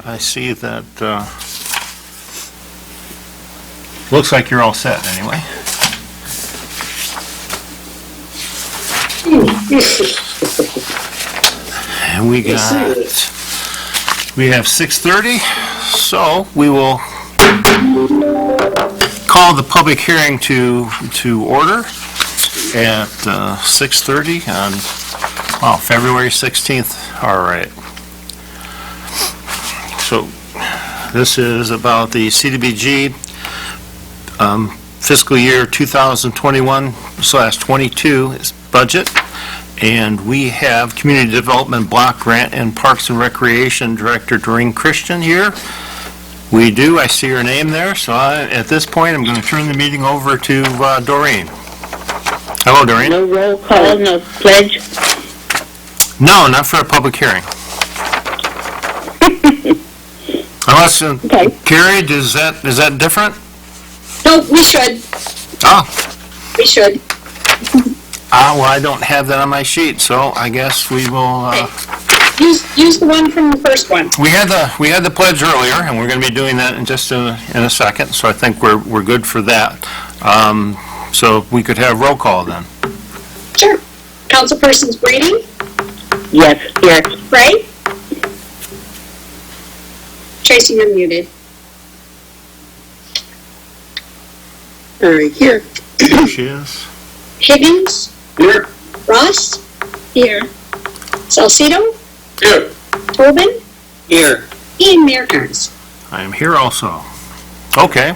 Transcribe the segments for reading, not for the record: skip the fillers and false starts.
I see that, looks like you're all set anyway. And we have 6:30, so we will call the public hearing to order at 6:30 on, February 16th. All right. So this is about the CDBG fiscal year 2021/22 budget. And we have Community Development Block Grant and Parks and Recreation Director Doreen Christian here. We do. I see her name there. So at this point, I'm going to turn the meeting over to Doreen. Hello, Doreen. No roll call, no pledge? No, not for a public hearing. Unless, Okay. Carrie, is that different? No, we should. Oh. We should. Well, I don't have that on my sheet, so I guess we will. Okay. Use the one from the first one. We had the pledge earlier, and we're going to be doing that in just in a second. So I think we're good for that. So we could have roll call then. Sure. Councilpersons Breeding, Yes, here. Gray. Tracy, you're muted. All right, here. There she is. Higgins, Here. Ross, Here. Salcido, Here. Tobin, Here. and Mayor Carnes. I am here also. Okay.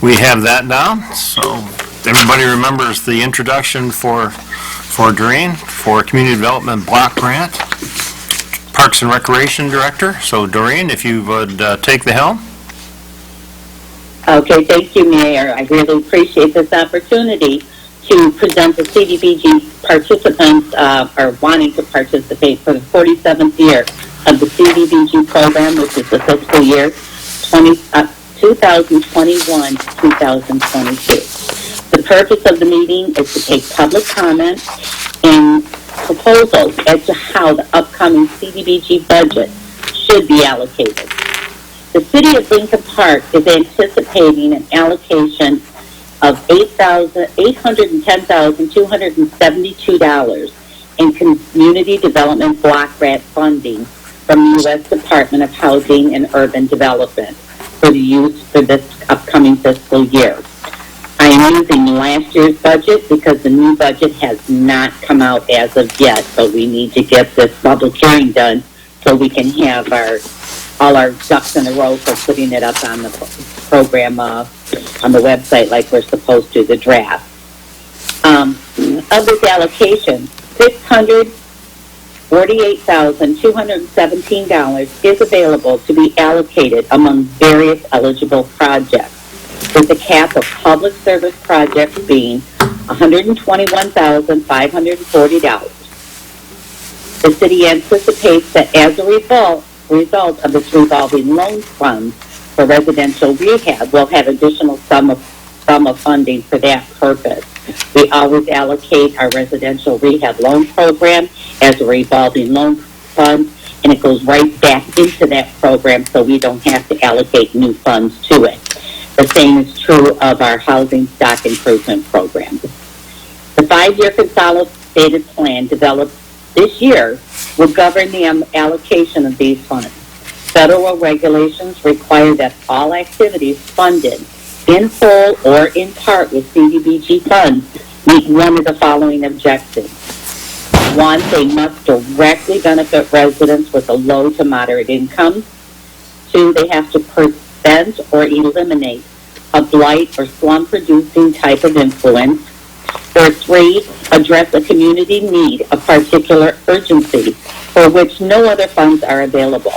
We have that down. So everybody remembers the introduction for Doreen for Community Development Block Grant, Parks and Recreation Director. So Doreen, if you would take the helm. Okay, thank you, Mayor. I really appreciate this opportunity to present the CDBG participants are wanting to participate for the 47th year of the CDBG program, which is the fiscal year 2021 to 2022. The purpose of the meeting is to take public comment and proposals as to how the upcoming CDBG budget should be allocated. The City of Lincoln Park is anticipating an allocation of $810,272 in Community Development Block Grant funding from the U.S. Department of Housing and Urban Development for the use for this upcoming fiscal year. I am using last year's budget because the new budget has not come out as of yet, but we need to get this public hearing done so we can have all our ducks in a row for putting it up on the program on the website like we're supposed to, the draft. Of this allocation, $648,217 is available to be allocated among various eligible projects, with the cap of public service projects being $121,540. The city anticipates that as a result of its revolving loan funds for residential rehab, we'll have additional sum of funding for that purpose. We always allocate our residential rehab loan program as a revolving loan fund, and it goes right back into that program, so we don't have to allocate new funds to it. The same is true of our housing stock improvement program. The 5-year consolidated plan developed this year will govern the allocation of these funds. Federal regulations require that all activities funded in whole or in part with CDBG funds meet one of the following objectives. 1, they must directly benefit residents with a low to moderate income. 2, they have to prevent or eliminate a blight or slum-producing type of influence. Or 3, address a community need of particular urgency for which no other funds are available.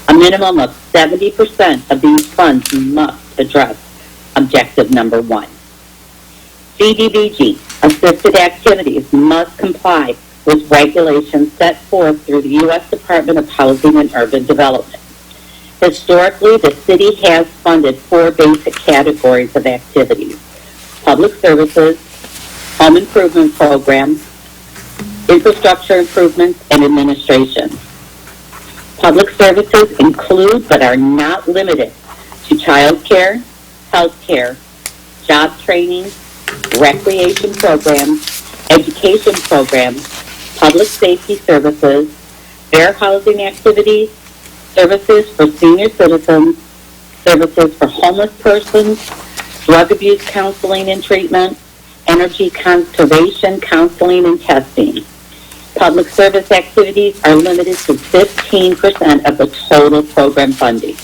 A minimum of 70% of these funds must address objective number 1. CDBG assisted activities must comply with regulations set forth through the U.S. Department of Housing and Urban Development. Historically, the city has funded 4 basic categories of activities: public services, home improvement programs, infrastructure improvements, and administration. Public services include but are not limited to child care, health care, job training, recreation programs, education programs, public safety services, fair housing activities, services for senior citizens, services for homeless persons, drug abuse counseling and treatment, energy conservation counseling and testing. Public service activities are limited to 15% of the total program funding.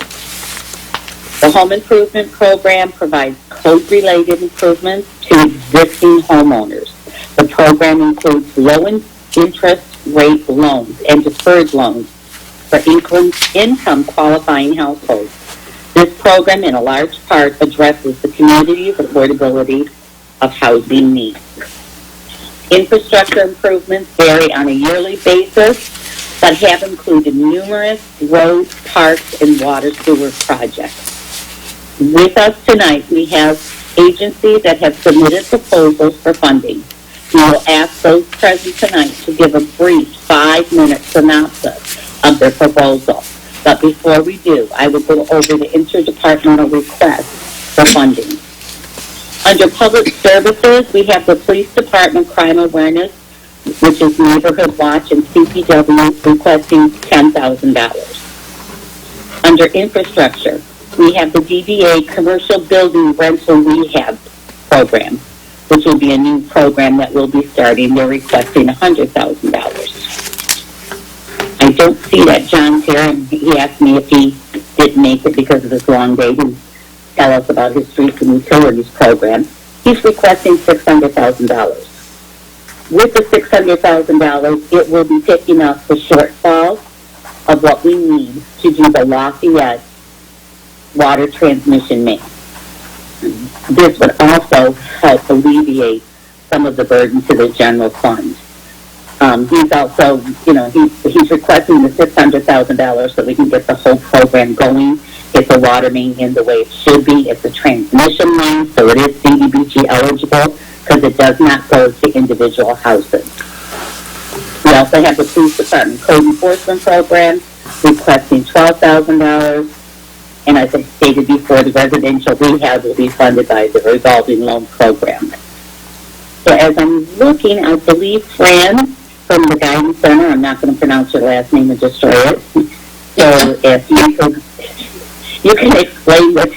The Home Improvement Program provides code-related improvements to existing homeowners. The program includes low-interest rate loans and deferred loans for income qualifying households. This program, in a large part, addresses the community's affordability of housing needs. Infrastructure improvements vary on a yearly basis, but have included numerous roads, parks, and water sewer projects. With us tonight, we have agencies that have submitted proposals for funding. We will ask those present tonight to give a brief 5-minute synopsis of their proposal. But before we do, I will go over the interdepartmental request for funding. Under public services, we have the Police Department Crime Awareness, which is Neighborhood Watch, and CPW requesting $10,000. Under infrastructure, we have the DBA Commercial Building Rental Rehab Program, which will be a new program that will be starting. They're requesting $100,000. I don't see that John's here, and he asked me if he didn't make it because of this long day to tell us about his streets and utilities program. He's requesting $600,000. With the $600,000, it will be picking up the shortfall of what we need to do the Lafayette water transmission main. This would also help alleviate some of the burden to the general fund. He's also, he's requesting the $600,000 so we can get the whole program going. Get the water main in the way it should be. It's a transmission line, so it is CDBG eligible because it does not go to individual houses. We also have the Police Department Code Enforcement Program requesting $12,000. And as I stated before, the residential rehab will be funded by the revolving loan program. So as I'm looking, I believe Fran from the Guidance Center, I'm not going to pronounce your last name and destroy it. So if you can explain what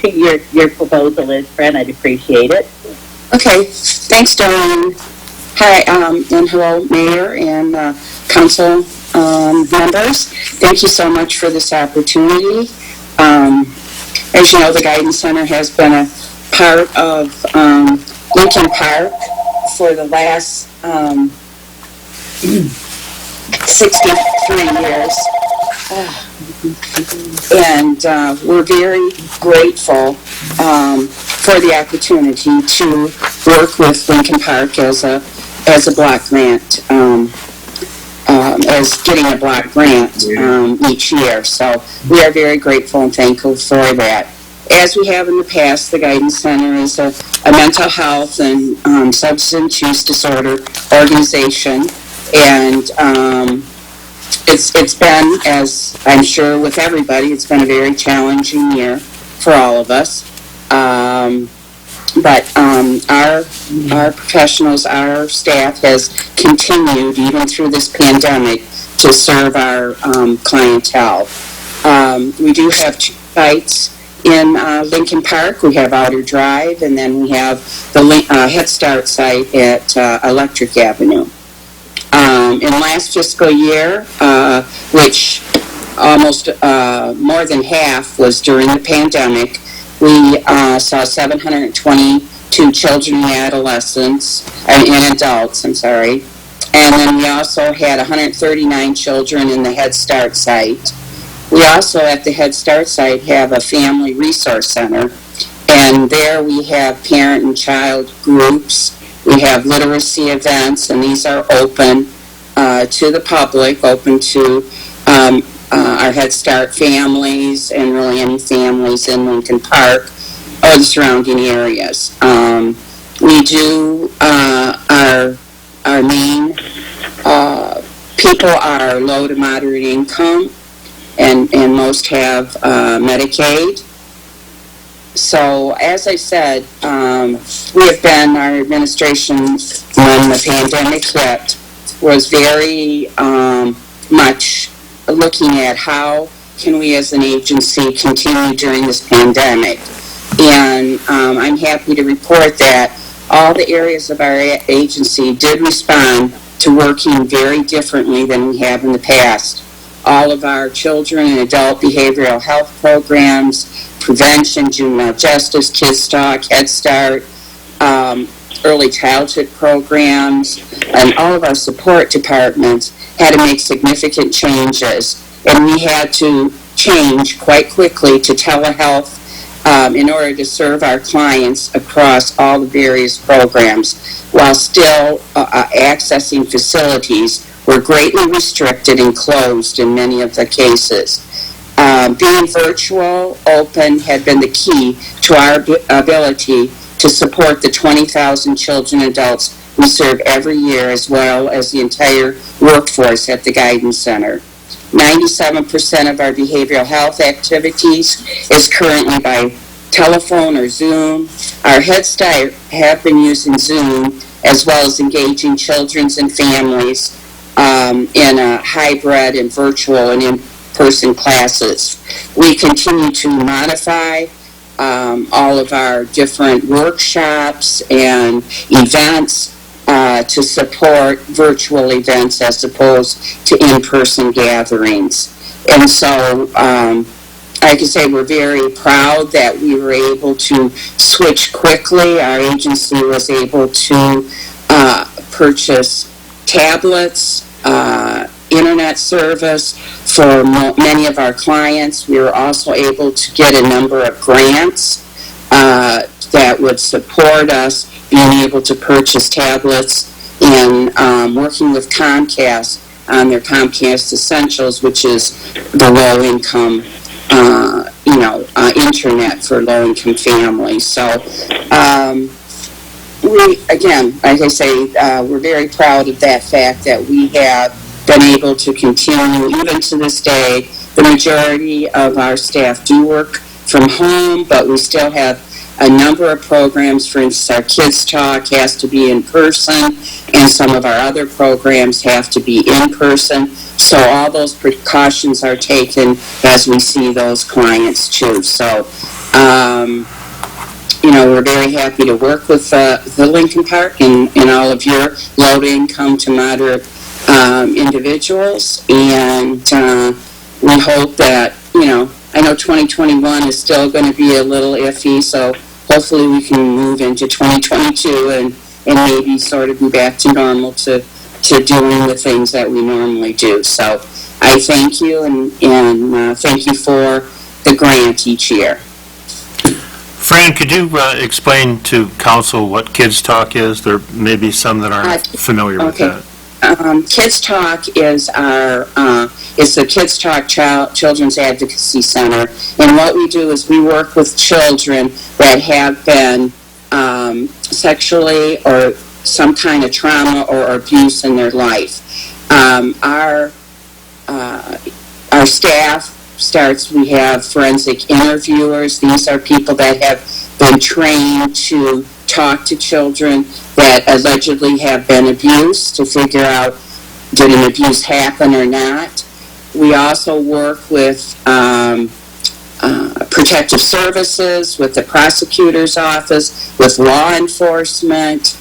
your proposal is, Fran, I'd appreciate it. Okay, thanks, Darlene. Hi, and hello, Mayor and Council members. Thank you so much for this opportunity. As you know, the Guidance Center has been a part of Lincoln Park for the last 63 years. And we're very grateful for the opportunity to work with Lincoln Park as a block grant, as getting a block grant each year. So we are very grateful and thankful for that. As we have in the past, the Guidance Center is a mental health and substance use disorder organization, and it's been, as I'm sure with everybody, it's been a very challenging year for all of us. But our professionals, our staff has continued, even through this pandemic, to serve our clientele. We do have 2 sites in Lincoln Park. We have Outer Drive, and then we have the Head Start site at Electric Avenue. In last fiscal year, which almost more than half was during the pandemic, we saw 722 children and adolescents, and adults, I'm sorry. And then we also had 139 children in the Head Start site. We also, at the Head Start site, have a family resource center, and there we have parent and child groups. We have literacy events, and these are open to the public, open to our Head Start families and really any families in Lincoln Park or the surrounding areas. We do, our main people are low to moderate income, and most have Medicaid. So, as I said, we have been, our administration, when the pandemic hit, was very much looking at how can we as an agency continue during this pandemic. And I'm happy to report that all the areas of our agency did respond to working very differently than we have in the past. All of our children and adult behavioral health programs, prevention, juvenile justice, Kids Talk, Head Start, early childhood programs, and all of our support departments had to make significant changes. And we had to change quite quickly to telehealth in order to serve our clients across all the various programs, while still accessing facilities were greatly restricted and closed in many of the cases. Being virtual, open, had been the key to our ability to support the 20,000 children and adults we serve every year, as well as the entire workforce at the Guidance Center. 97% of our behavioral health activities is currently by telephone or Zoom. Our Head Start have been using Zoom, as well as engaging children and families in a hybrid and virtual and in-person classes. We continue to modify all of our different workshops and events to support virtual events as opposed to in-person gatherings. And so I can say we're very proud that we were able to switch quickly. Our agency was able to purchase tablets, internet service for many of our clients. We were also able to get a number of grants that would support us being able to purchase tablets, and working with Comcast on their Comcast Essentials, which is the low-income, internet for low-income families. So we, again, like I say, we're very proud of that fact that we have been able to continue, even to this day. The majority of our staff do work from home, but we still have a number of programs. For instance, our Kids Talk has to be in person, and some of our other programs have to be in person. So all those precautions are taken as we see those clients too. So, we're very happy to work with the Lincoln Park and all of your low-income to moderate individuals, and we hope that, I know 2021 is still going to be a little iffy, so hopefully we can move into 2022 and maybe sort of be back to normal to doing the things that we normally do. So I thank you, and thank you for the grant each year. Fran, could you explain to council what Kids Talk is? There may be some that aren't familiar with that. Kids Talk is the Kids Talk Children's Advocacy Center, and what we do is we work with children that have been sexually or some kind of trauma or abuse in their life. Our staff starts, we have forensic interviewers. These are people that have been trained to talk to children that allegedly have been abused to figure out, did an abuse happen or not. We also work with protective services, with the prosecutor's office, with law enforcement,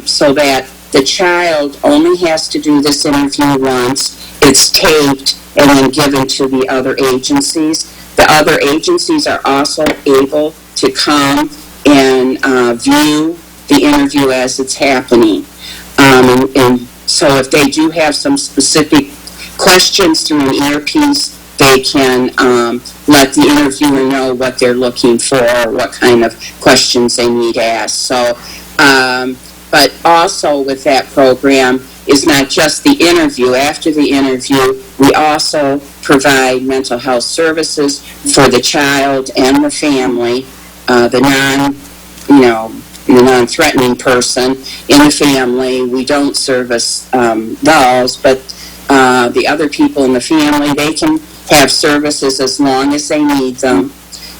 so that the child only has to do this interview once. It's taped and then given to the other agencies. The other agencies are also able to come and view the interview as it's happening. And so if they do have some specific questions through an earpiece, they can let the interviewer know what they're looking for, or what kind of questions they need to ask. So, but also with that program is not just the interview. After the interview, we also provide mental health services for the child and the family, the non-threatening person in the family. We don't service those, but the other people in the family, they can have services as long as they need them.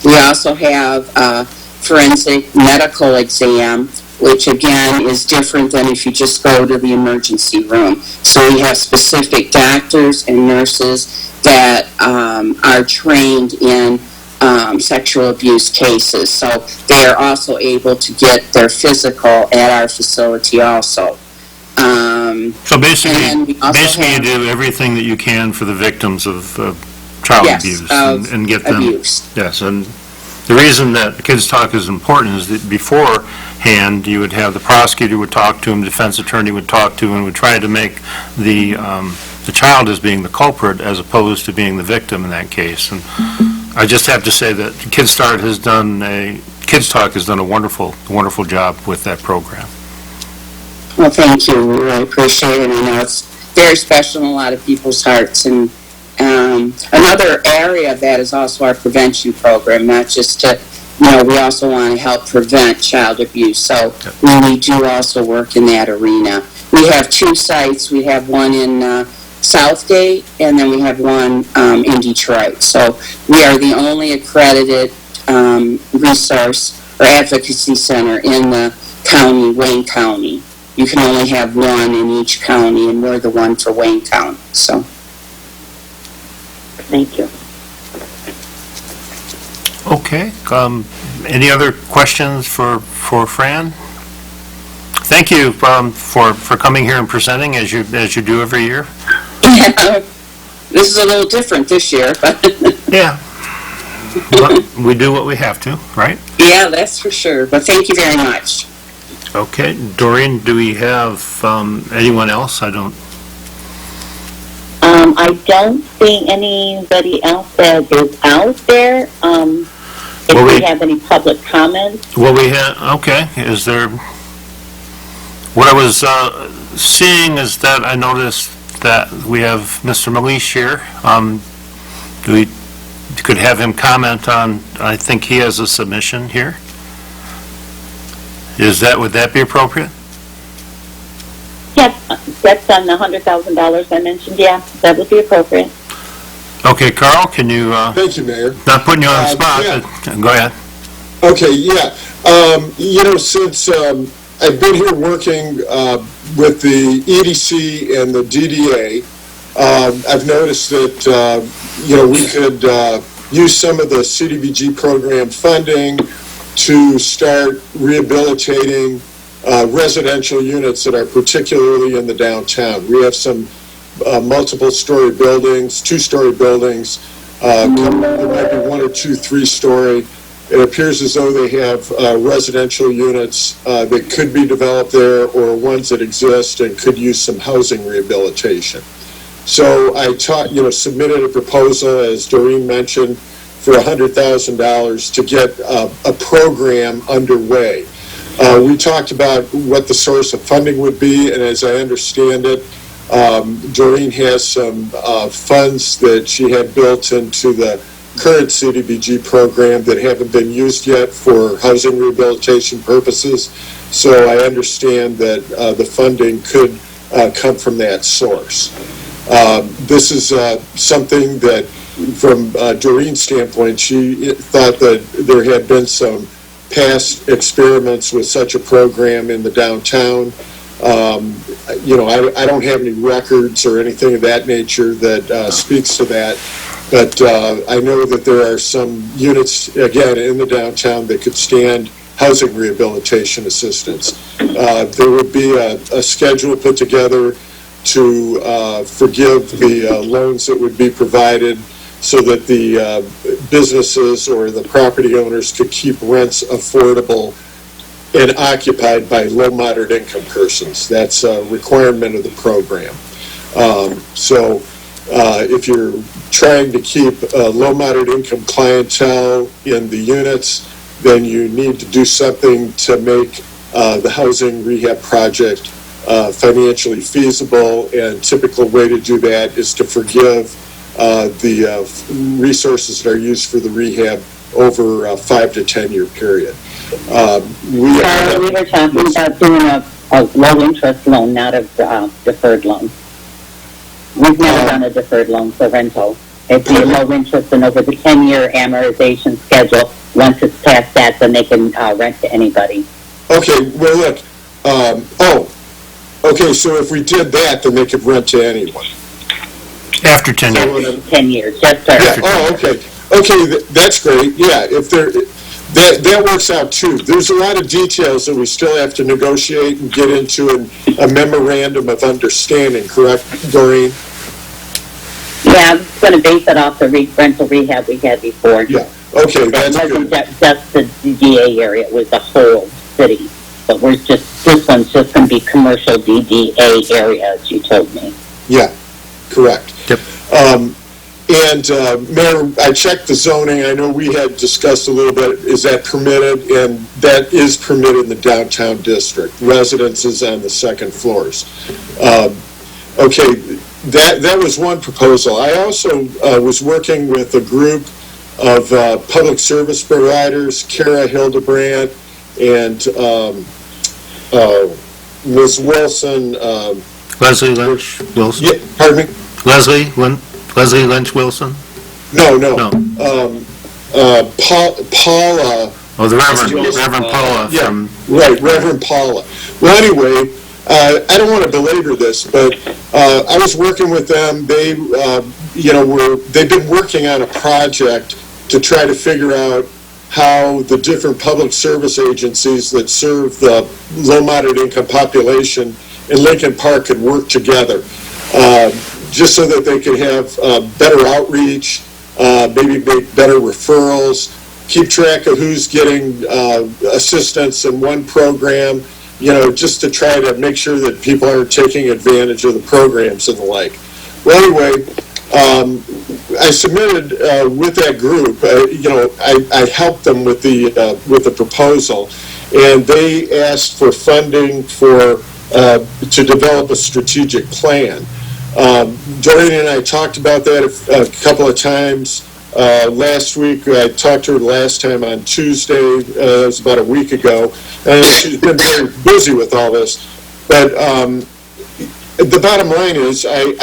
We also have a forensic medical exam, which again is different than if you just go to the emergency room. So we have specific doctors and nurses that are trained in sexual abuse cases. So they are also able to get their physical at our facility also. So basically, And then we also you have- do everything that you can for the victims of child Yes, abuse of and get them. abuse. Yes, and the reason that Kids Talk is important is that beforehand, you would have the prosecutor would talk to him, defense attorney would talk to him, and would try to make the child as being the culprit as opposed to being the victim in that case. And I just have to say that Kids Talk has done a wonderful job with that program. Well, thank you. We really appreciate it. I know it's very special in a lot of people's hearts. And another area of that is also our prevention program, not just to, we also want to help prevent child abuse. So we do also work in that arena. We have 2 sites. We have one in Southgate, and then we have one in Detroit. So we are the only accredited resource or advocacy center in the county, Wayne County. You can only have one in each county, and we're the one for Wayne County. So, Thank you. Okay, any other questions for Fran? Thank you for coming here and presenting as you do every year. yeah, this is a little different this year, but Yeah. But we do what we have to, right? yeah, that's for sure. But thank you very much. Okay, Doreen, do we have anyone else? I don't see anybody else that is out there. If Well, we have any public comments, Well, we have, okay, is there, what I was seeing is that I noticed that we have Mr. Malish here. Could have him comment on, I think he has a submission here. Would that be appropriate? yes, that's on the $100,000 I mentioned, yeah, that would be appropriate. Okay, Carl, can you, Thank you, Mayor. not putting you on the spot, yeah. but go ahead. Okay, yeah. Since I've been here working with the EDC and the DDA, I've noticed that, we could use some of the CDBG program funding to start rehabilitating residential units that are particularly in the downtown. We have some multiple-story buildings, 2-story buildings. There might be 1 or 2 3-story. It appears as though they have residential units that could be developed there, or ones that exist and could use some housing rehabilitation. So I submitted a proposal, as Doreen mentioned, for $100,000 to get a program underway. We talked about what the source of funding would be, and as I understand it, Doreen has some funds that she had built into the current CDBG program that haven't been used yet for housing rehabilitation purposes. So I understand that the funding could come from that source. This is something that, from Doreen's standpoint, she thought that there had been some past experiments with such a program in the downtown. I don't have any records or anything of that nature that speaks to that, but I know that there are some units, again, in the downtown that could stand housing rehabilitation assistance. There would be a schedule put together to forgive the loans that would be provided, so that the businesses or the property owners could keep rents affordable and occupied by low, moderate income persons. That's a requirement of the program. So if you're trying to keep low, moderate income clientele in the units, then you need to do something to make the housing rehab project financially feasible, and typical way to do that is to forgive the resources that are used for the rehab over a 5 to 10 year period. We were talking about doing a low-interest loan, not a deferred loan. We've never done a deferred loan for rental. It'd be low interest and over the 10-year amortization schedule. Once it's past that, then they can rent to anybody. Okay, well, look, okay, so if we did that, then they could rent to anyone. After 10 years. After 10 years, just Yeah, started. okay. Okay, that's great, yeah, if there, that works out too. There's a lot of details that we still have to negotiate and get into a memorandum of understanding, correct, Doreen? Yeah, I'm going to base it off the rental rehab we had before. Yeah, okay, It that's wasn't good. just the DDA area, it was the whole city. But this one's just going to be commercial DDA area, as you told me. Yeah, correct. Yep. And Mayor, I checked the zoning, I know we had discussed a little bit, is that permitted? And that is permitted in the downtown district, residences on the second floors. Okay, that was one proposal. I also was working with a group of public service providers, Kara Hildebrandt and Ms. Wilson. Leslie Lynch Wilson? Yeah, pardon me? Leslie Lynch Wilson? No. No. Paula. Oh, the Reverend Paula Yeah, from, right, Reverend Paula. Well, anyway, I don't want to belabor this, but I was working with them. They, they've been working on a project to try to figure out how the different public service agencies that serve the low moderate income population in Lincoln Park could work together, just so that they could have better outreach, maybe make better referrals, keep track of who's getting assistance in one program, just to try to make sure that people aren't taking advantage of the programs and the like. Well, anyway, I submitted with that group, I helped them with the proposal, and they asked for funding to develop a strategic plan. Doreen and I talked about that a couple of times. Last week, I talked to her last time on Tuesday, it was about a week ago, and she's been very busy with all this. But the bottom line is, I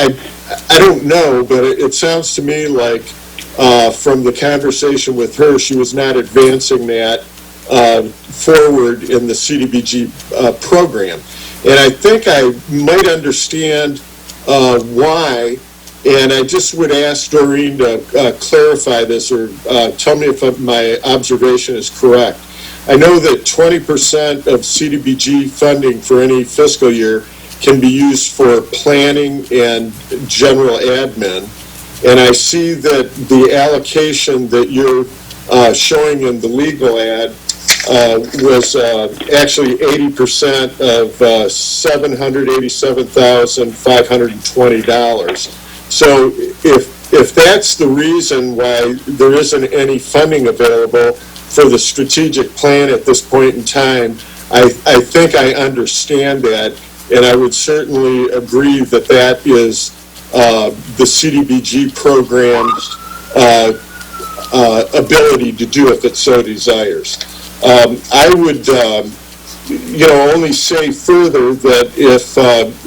don't know, but it sounds to me like from the conversation with her, she was not advancing that forward in the CDBG program. And I think I might understand why, and I just would ask Doreen to clarify this or tell me if my observation is correct. I know that 20% of CDBG funding for any fiscal year can be used for planning and general admin, and I see that the allocation that you're showing in the legal ad was actually 80% of $787,520. So if that's the reason why there isn't any funding available for the strategic plan at this point in time, I think I understand that, and I would certainly agree that that is the CDBG program's ability to do if it so desires. I would, only say further that if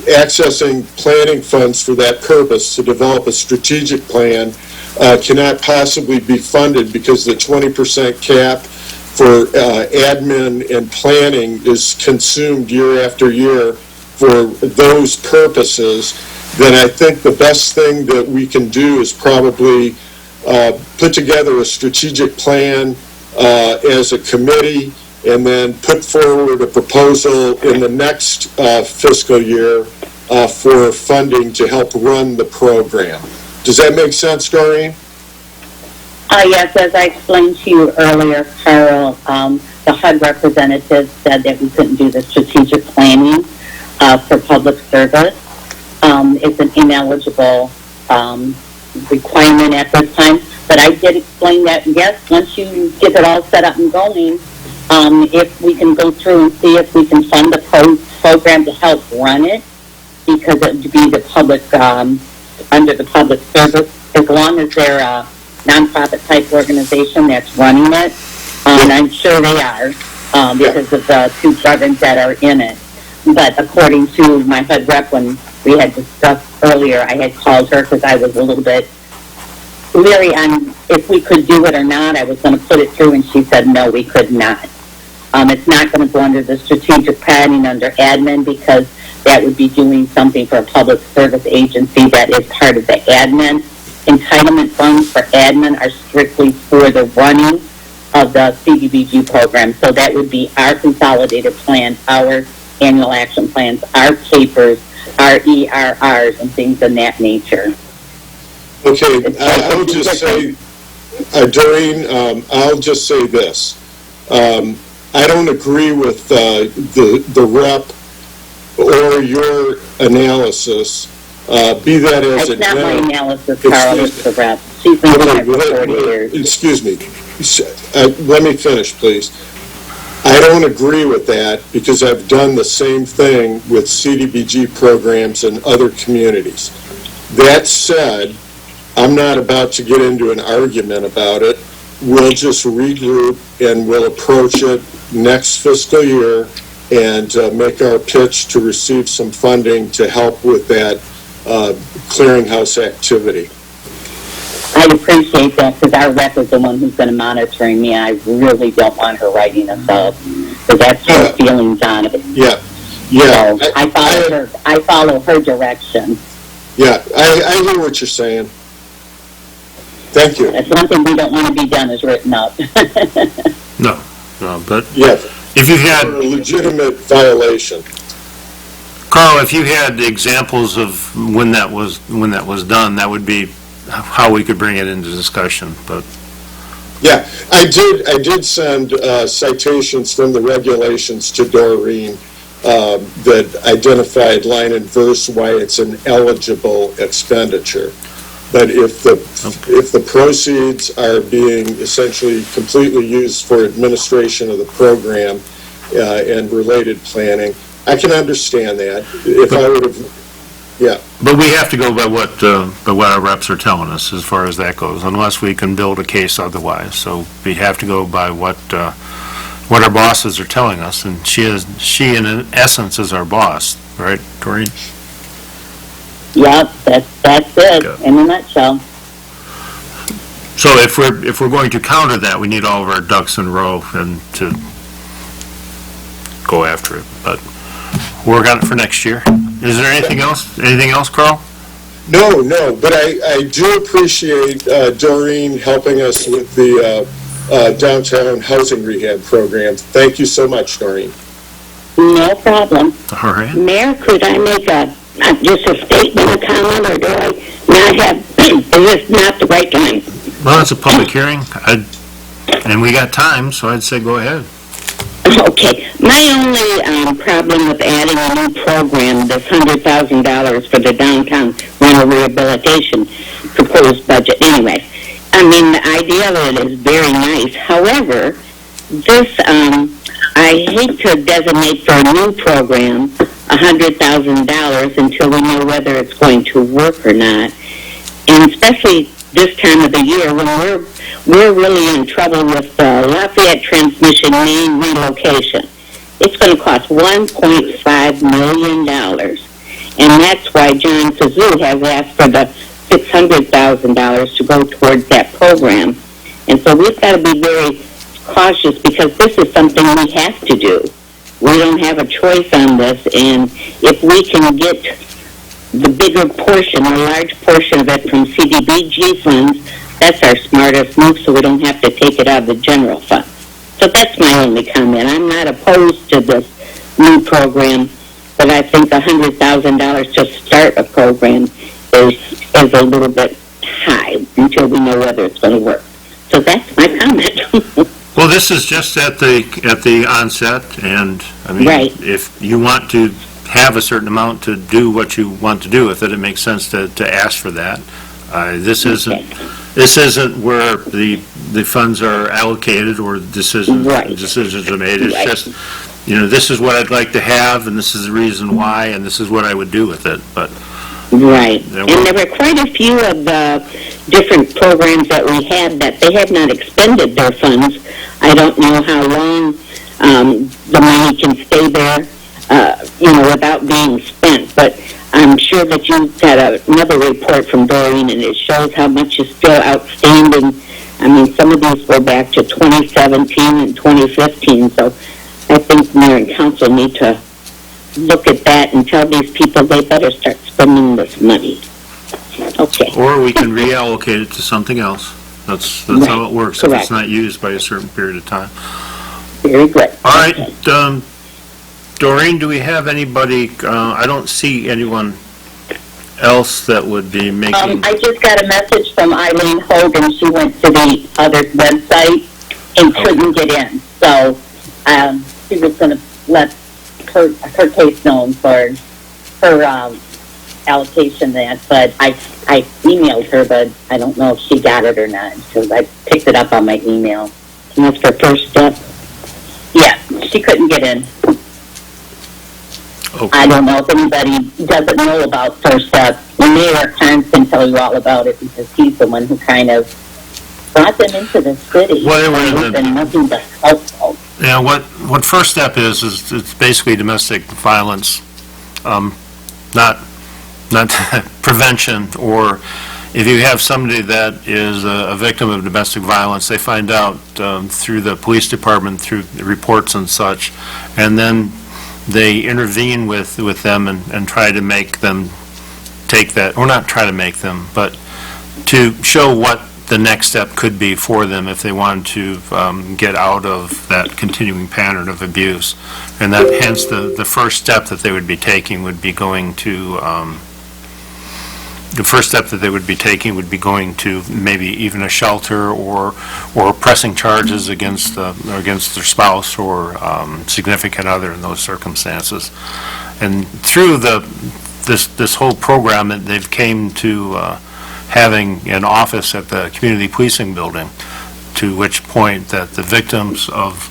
accessing planning funds for that purpose to develop a strategic plan cannot possibly be funded because the 20% cap for admin and planning is consumed year after year for those purposes, then I think the best thing that we can do is probably put together a strategic plan as a committee, and then put forward a proposal in the next fiscal year for funding to help run the program. Does that make sense, Doreen? Yes, as I explained to you earlier, Carol, the HUD representative said that we couldn't do the strategic planning for public service. It's an ineligible requirement at this time. But I did explain that, yes, once you get it all set up and going, if we can go through and see if we can fund the program to help run it, because it would be the public, under the public service, as long as they're a nonprofit type organization that's running it, and I'm sure they are, because of the two veterans that are in it. But according to my HUD rep, when we had discussed earlier, I had called her because I was a little bit Larry, if we could do it or not, I was going to put it through, and she said, no, we could not. It's not going to go under the strategic planning under admin because that would be doing something for a public service agency that is part of the admin. Entitlement funds for admin are strictly for the running of the CDBG program. So that would be our consolidated plan, our annual action plans, our capers, our ERRs, and things of that nature. Okay, I'll just say, Doreen, I'll just say this. I don't agree with the rep or your analysis, be that as it may. It's not my analysis, Carl, it's the rep. She's been doing it for 40 years. Excuse me. Let me finish, please. I don't agree with that because I've done the same thing with CDBG programs in other communities. That said, I'm not about to get into an argument about it. We'll just regroup and we'll approach it next fiscal year and make our pitch to receive some funding to help with that clearinghouse activity. I'd appreciate that because our rep is the one who's going to monitor me. I really don't want her writing us up because that's her feelings on it. Yeah. So I follow her direction. Yeah, I hear what you're saying. Thank you. That's one thing we don't want to be done is written up. No, but Yeah, if you had, for a legitimate violation. Carl, if you had examples of when that was done, that would be how we could bring it into discussion, but. Yeah, I did send citations from the regulations to Doreen that identified line and verse why it's an eligible expenditure. But if the proceeds are being essentially completely used for administration of the program and related planning, I can understand that. If I would have, yeah. But we have to go by what our reps are telling us as far as that goes, unless we can build a case otherwise. So we have to go by what our bosses are telling us, and she in essence is our boss, right, Doreen? Yep, that's it in a nutshell. So if we're going to counter that, we need all of our ducks in a row and to go after it. But work on it for next year. Is there anything else? Anything else, Carl? No, but I do appreciate Doreen helping us with the downtown housing rehab program. Thank you so much, Doreen. No problem. All right. Mayor, could I make just a statement, a comment, or do I not have, is this not the right time? Well, it's a public hearing, and we got time, so I'd say go ahead. Okay. My only problem with adding a new program, this $100,000 for the downtown rental rehabilitation proposed budget, anyway. I mean, the idea of it is very nice. However, this, I hate to designate for a new program $100,000 until we know whether it's going to work or not. And especially this time of the year when we're really in trouble with Lafayette Transmission main relocation. It's going to cost $1.5 million. And that's why John Kazoo has asked for the $600,000 to go towards that program. And so we've got to be very cautious because this is something we have to do. We don't have a choice on this, and if we can get the bigger portion, a large portion of it from CDBG funds, that's our smartest move, so we don't have to take it out of the general fund. So that's my only comment. I'm not opposed to this new program, but I think $100,000 to start a program is a little bit high until we know whether it's going to work. So that's my comment. Well, this is just at the onset, and I mean, Right. if you want to have a certain amount to do what you want to do with it, it makes sense to ask for that. This isn't where the funds are allocated or decisions are made. It's just, this is what I'd like to have, and this is the reason why, and this is what I would do with it. But Right. And there were quite a few of the different programs that we had that they had not expended their funds. I don't know how long the money can stay there, without being spent. But I'm sure that you've got another report from Doreen, and it shows how much is still outstanding. I mean, some of these go back to 2017 and 2015, so I think mayor and council need to look at that and tell these people they better start spending this money. Okay. Or we can reallocate it to something else. That's how it works, if Correct. it's not used by a certain period of time. Very good. All right, Doreen, do we have anybody, I don't see anyone else that would be making, I just got a message from Eileen Hogan. She went to the other website and couldn't get in. So, she was going to let her case known for her, allocation that, but I emailed her, but I don't know if she got it or not, because I picked it up on my email. And that's for first step. Yeah, she couldn't get in. okay. I don't know if anybody doesn't know about First Step. Mayor Carnes can tell you all about it, because he's the one who kind of brought them into the city. Well, they were And in it's the- been nothing but helpful. Yeah, what First Step is it's basically domestic violence, not prevention, or if you have somebody that is a victim of domestic violence, they find out through the police department, through the reports and such, and then they intervene with them and try to make them take that, or not try to make them, but to show what the next step could be for them if they wanted to get out of that continuing pattern of abuse. And that, hence, the first step that they would be taking would be going to, maybe even a shelter or pressing charges against their spouse or significant other in those circumstances. And through this whole program, that they've came to having an office at the community policing building, to which point that the victims of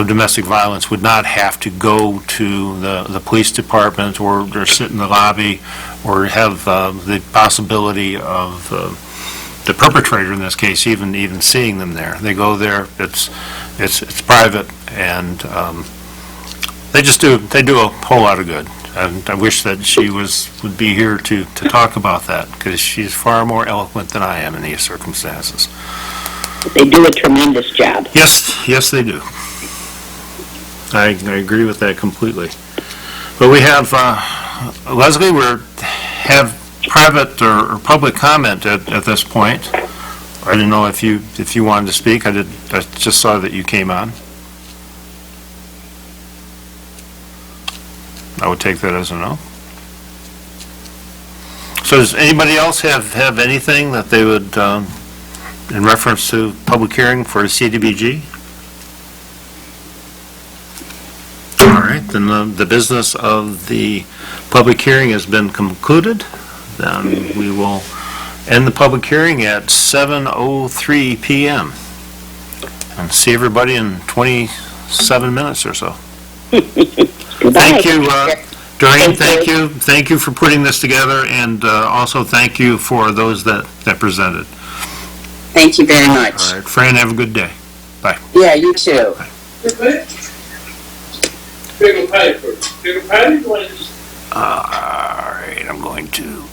domestic violence would not have to go to the police department or sit in the lobby or have the possibility of the perpetrator, in this case, even seeing them there. They go there, it's private, and they do a whole lot of good. And I wish that she would be here to talk about that, because she's far more eloquent than I am in these circumstances. They do a tremendous job. Yes, they do. I agree with that completely. But we have, Leslie, we have private or public comment at this point. I didn't know if you wanted to speak. I just saw that you came on. I would take that as a no. So does anybody else have anything that they would, in reference to public hearing for a CDBG? All right, then the business of the public hearing has been concluded. Then we will end the public hearing at 7:03 p.m. and see everybody in 27 minutes or so. Thank you, Doreen, thank you for putting this together, and also thank you for those that presented. Thank you very much. All right, Fran, have a good day. Bye. Yeah, you too. All right, I'm going to